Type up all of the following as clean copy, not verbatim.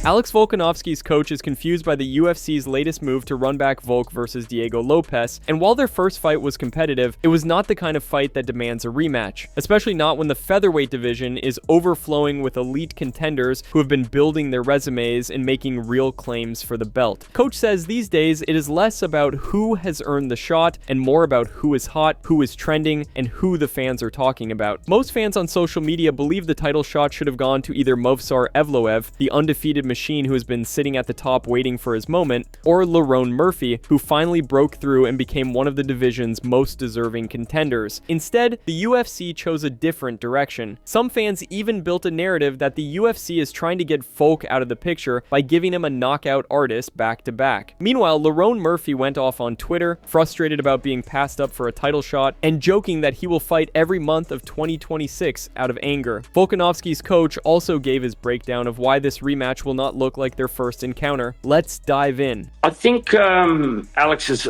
Alex Volkanovski's coach is confused by the UFC's latest move to run back Volk versus Diego Lopes, and while their first fight was competitive, it was not the kind of fight that demands a rematch, especially not when the featherweight division is overflowing with elite contenders who have been building their resumes and making real claims for the belt. Coach says these days it is less about who has earned the shot and more about who is hot, who is trending, and who the fans are talking about. Most fans on social media believe the title shot should have gone to either Movsar Evloev, the undefeated machine who has been sitting at the top waiting for his moment, or Lerone Murphy, who finally broke through and became one of the division's most deserving contenders. Instead, the UFC chose a different direction. Some fans even built a narrative that the UFC is trying to get Volk out of the picture by giving him a knockout artist back-to-back. Meanwhile, Lerone Murphy went off on Twitter, frustrated about being passed up for a title shot, and joking that he will fight every month of 2026 out of anger. Volkanovski's coach also gave his breakdown of why this rematch will not look like their first encounter. Let's dive in. I think Alex is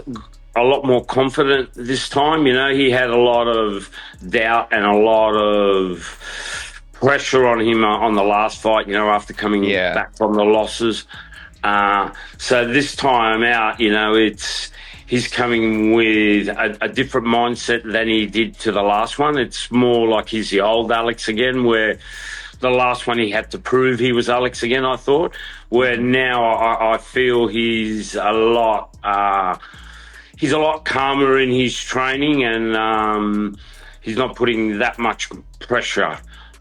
a lot more confident this time. You know, he had a lot of doubt and a lot of pressure on him on the last fight, you know, after coming back from the losses. So this time out, you know, he's coming with a different mindset than he did to the last one. It's more like he's the old Alex again, where the last one he had to prove he was Alex again, I thought. Where now I feel he's a lot calmer in his training, and he's not putting that much pressure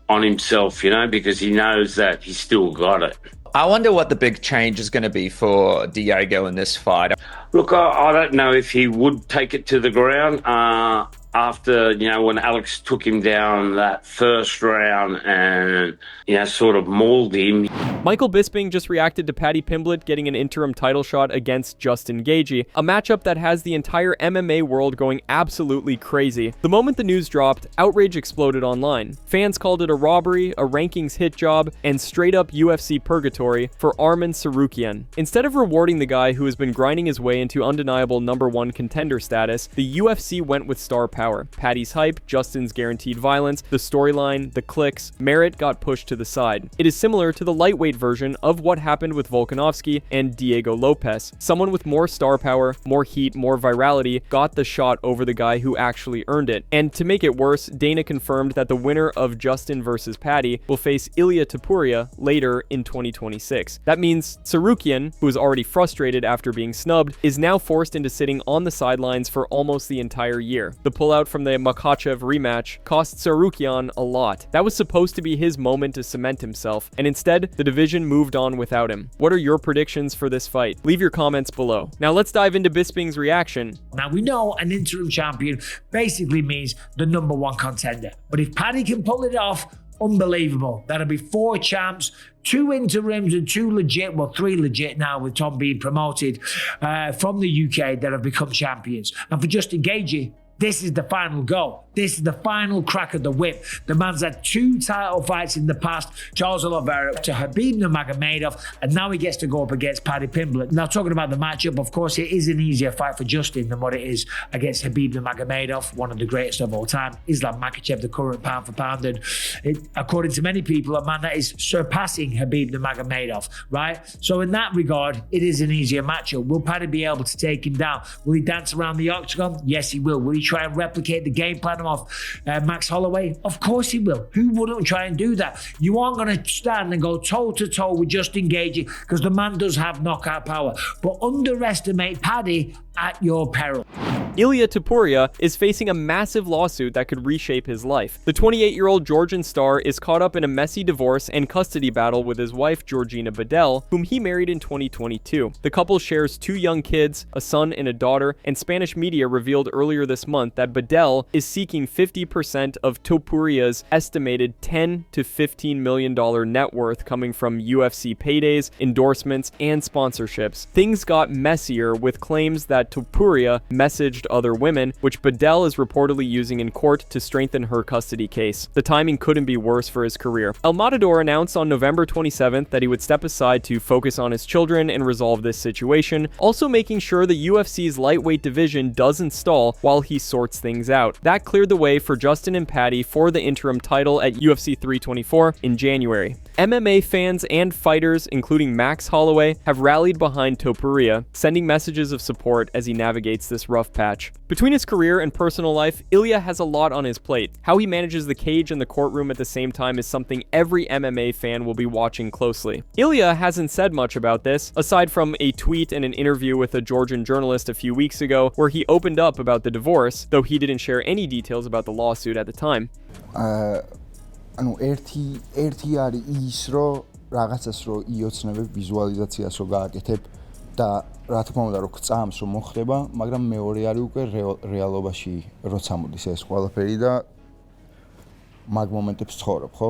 on himself, you know, because he knows that he's still got it. I wonder what the big change is going to be for Diego in this fight. Look, I don't know if he would take it to the ground after, you know, when Alex took him down that first round and, you know, sort of mauled him. Michael Bisping just reacted to Paddy Pimblett getting an interim title shot against Justin Gaethje, a matchup that has the entire MMA world going absolutely crazy. The moment the news dropped, outrage exploded online. Fans called it a robbery, a rankings hit job, and straight up UFC purgatory for Arman Tsarukyan. Instead of rewarding the guy who has been grinding his way into undeniable #1 contender status, the UFC went with star power. Paddy's hype, Justin's guaranteed violence, the storyline, the clicks, merit got pushed to the side. It is similar to the lightweight version of what happened with Volkanovski and Diego Lopes. Someone with more star power, more heat, more virality got the shot over the guy who actually earned it. And to make it worse, Dana confirmed that the winner of Justin versus Paddy will face Ilia Topuria later in 2026. That means Tsarukyan, who is already frustrated after being snubbed, is now forced into sitting on the sidelines for almost the entire year. The pullout from the Makhachev rematch cost Tsarukyan a lot. That was supposed to be his moment to cement himself, and instead, the division moved on without him. What are your predictions for this fight? Leave your comments below. Now let's dive into Bisping's reaction. Now we know an interim champion basically means the #1 contender, but if Paddy can pull it off, unbelievable. That'll be 4 champs, 2 interims and 2 legit, well 3 legit now with Tom being promoted from the UK that have become champions. And for Justin Gaethje, this is the final go. This is the final crack of the whip. The man's had 2 title fights in the past, Charles Oliveira to Habib Nurmagomedov, and now he gets to go up against Paddy Pimblett. Now, talking about the matchup, of course, it is an easier fight for Justin than what it is against Habib Nurmagomedov, one of the greatest of all time. Islam Makhachev, the current pound for pound, and according to many people, a man that is surpassing Habib Nurmagomedov, right? So in that regard, it is an easier matchup. Will Paddy be able to take him down? Will he dance around the octagon? Yes, he will. Will he try and replicate the game plan of Max Holloway? Of course he will. Who wouldn't try and do that? You aren't going to stand and go toe-to-toe with Justin Gaethje because the man does have knockout power. But underestimate Paddy at your peril. Ilia Topuria is facing a massive lawsuit that could reshape his life. The 28-year-old Georgian star is caught up in a messy divorce and custody battle with his wife Georgina Bedell, whom he married in 2022. The couple shares 2 young kids, a son and a daughter, and Spanish media revealed earlier this month that Bedell is seeking 50% of Topuria's estimated $10 to $15 million net worth coming from UFC paydays, endorsements, and sponsorships. Things got messier with claims that that Topuria messaged other women, which Badel is reportedly using in court to strengthen her custody case. The timing couldn't be worse for his career. El Matador announced on November 27th that he would step aside to focus on his children and resolve this situation, also making sure the UFC's lightweight division doesn't stall while he sorts things out. That cleared the way for Justin and Paddy for the interim title at UFC 324 in January. MMA fans and fighters, including Max Holloway, have rallied behind Topuria, sending messages of support as he navigates this rough patch. Between his career and personal life, Ilia has a lot on his plate. How he manages the cage and the courtroom at the same time is something every MMA fan will be watching closely. Ilia hasn't said much about this, aside from a tweet and an interview with a Georgian journalist a few weeks ago where he opened up about the divorce, though he didn't share any details about the lawsuit at the time. ანუ ერთი არის ის რომ რაღაცას რო იოცნებებ ვიზუალიზაციას რო გააკეთებ და რა თქმა უნდა რო გწამს რომ მოხდება, მაგრამ მეორე არის უკვე რეალობაში როცა მოდის ეს ყველაფერი და მაგ მომენტებს ცხოვრობ, ხო?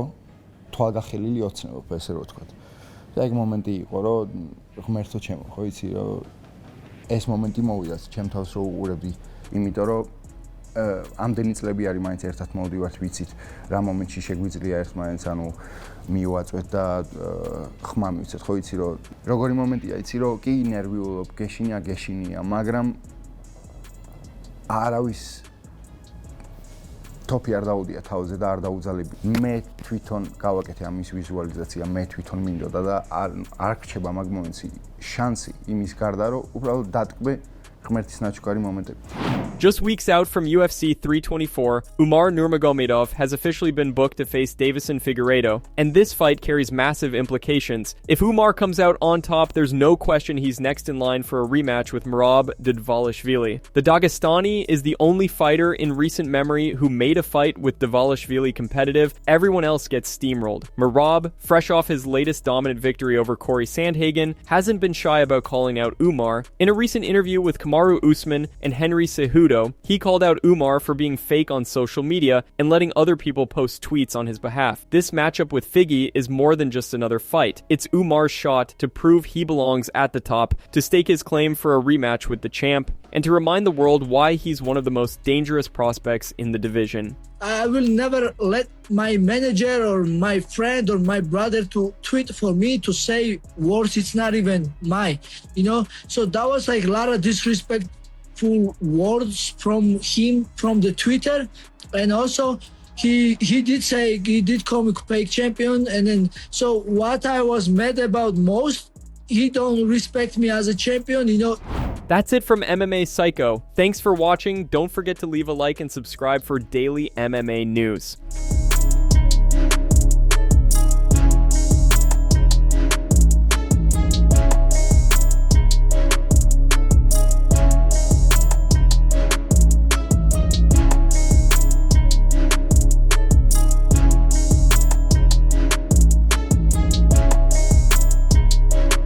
თვალგახელილი ოცნებობ ესე რო ვთქვა. და ეგ მომენტი იყო რომ ღმერთო ჩემო, ხო იცი რომ ეს მომენტი მოვიდა ჩემ თავს რო უყურებდი, იმიტომ რომ ამდენი წლები არის მაინც ერთად მოვდივართ ვიცით რა მომენტში შეგვიძლია ერთმანეთს ანუ მივაწვეთ და ხმა მივცეთ ხო იცი რომ როგორი მომენტია იცი რომ კი ნერვიულობ გეშინია მაგრამ არავის თოფი არ დაუდია თავზე და არ დაუძალები მე თვითონ გავაკეთე ამის ვიზუალიზაცია მე თვითონ მინდოდა და არ რჩება მაგ მომენტში შანსი იმის გარდა რომ უბრალოდ დატკბე ღმერთის ნაჩუქარი მომენტები. Just weeks out from UFC 324, Umar Nurmagomedov has officially been booked to face Deiveson Figueiredo, and this fight carries massive implications. If Umar comes out on top, there's no question he's next in line for a rematch with Merab Dvalishvili. The Dagestani is the only fighter in recent memory who made a fight with Dvalishvili competitive. Everyone else gets steamrolled. Merab, fresh off his latest dominant victory over Corey Sandhagen, hasn't been shy about calling out Umar. In a recent interview with Kamaru Usman and Henry Cejudo, he called out Umar for being fake on social media and letting other people post tweets on his behalf. This matchup with Figgy is more than just another fight. It's Umar's shot to prove he belongs at the top, to stake his claim for a rematch with the champ, and to remind the world why he's one of the most dangerous prospects in the division. I will never let my manager or my friend or my brother to tweet for me to say words it's not even mine, So that was like a lot of disrespectful words from him from the Twitter, and also he did call me fake champion, and then so what I was mad about most, he don't respect me as a champion, That's it from MMA Psycho. Thanks for watching. Don't forget to leave a like and subscribe for daily MMA news.